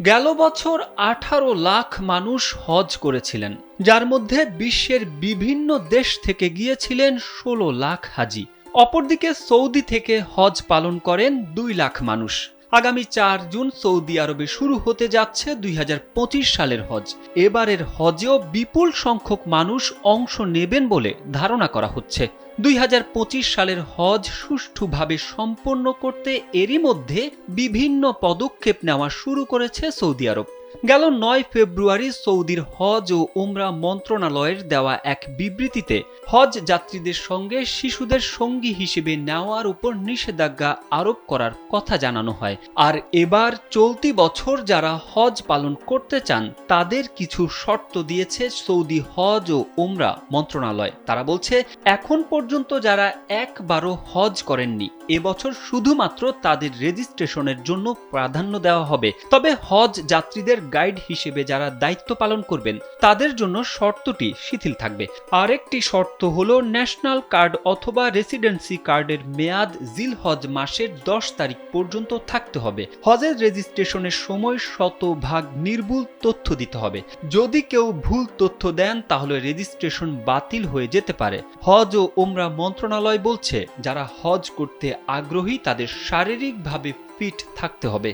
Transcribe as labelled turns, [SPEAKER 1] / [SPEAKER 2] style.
[SPEAKER 1] গেল বছর ১৮ লাখ মানুষ হজ করেছিলেন, যার মধ্যে বিশ্বের বিভিন্ন দেশ থেকে গিয়েছিলেন ১৬ লাখ হাজি। অপরদিকে সৌদি থেকে হজ পালন করেন ২ লাখ মানুষ। আগামী ৪ জুন সৌদি আরবে শুরু হতে যাচ্ছে ২০২৫ সালের হজ। এবারের হজেও বিপুল সংখ্যক মানুষ অংশ নেবেন বলে ধারণা করা হচ্ছে। ২০২৫ সালের হজ সুষ্ঠুভাবে সম্পন্ন করতে এরই মধ্যে বিভিন্ন পদক্ষেপ নেওয়া শুরু করেছে সৌদি আরব। গেল ৯ ফেব্রুয়ারি সৌদির হজ ও উমরা মন্ত্রণালয়ের দেওয়া এক বিবৃতিতে হজ যাত্রীদের সঙ্গে শিশুদের সঙ্গী হিসেবে নেওয়ার উপর নিষেধাজ্ঞা আরোপ করার কথা জানানো হয়। আর এবার চলতি বছর যারা হজ পালন করতে চান তাদের কিছু শর্ত দিয়েছে সৌদি হজ ও উমরা মন্ত্রণালয়। তারা বলছে, এখন পর্যন্ত যারা একবারও হজ করেননি এবছর শুধুমাত্র তাদের রেজিস্ট্রেশনের জন্য প্রাধান্য দেওয়া হবে। তবে হজ যাত্রীদের গাইড হিসেবে যারা দায়িত্ব পালন করবেন তাদের জন্য শর্তটি শিথিল থাকবে। আরেকটি শর্ত হলো ন্যাশনাল কার্ড অথবা রেসিডেন্সি কার্ডের মেয়াদ জিলহজ মাসের ১০ তারিখ পর্যন্ত থাকতে হবে। হজের রেজিস্ট্রেশনের সময় শতভাগ নির্ভুল তথ্য দিতে হবে। যদি কেউ ভুল তথ্য দেন তাহলে রেজিস্ট্রেশন বাতিল হয়ে যেতে পারে। হজ ও উমরা মন্ত্রণালয় বলছে, যারা হজ করতে আগ্রহী তাদের শারীরিকভাবে ফিট থাকতে হবে।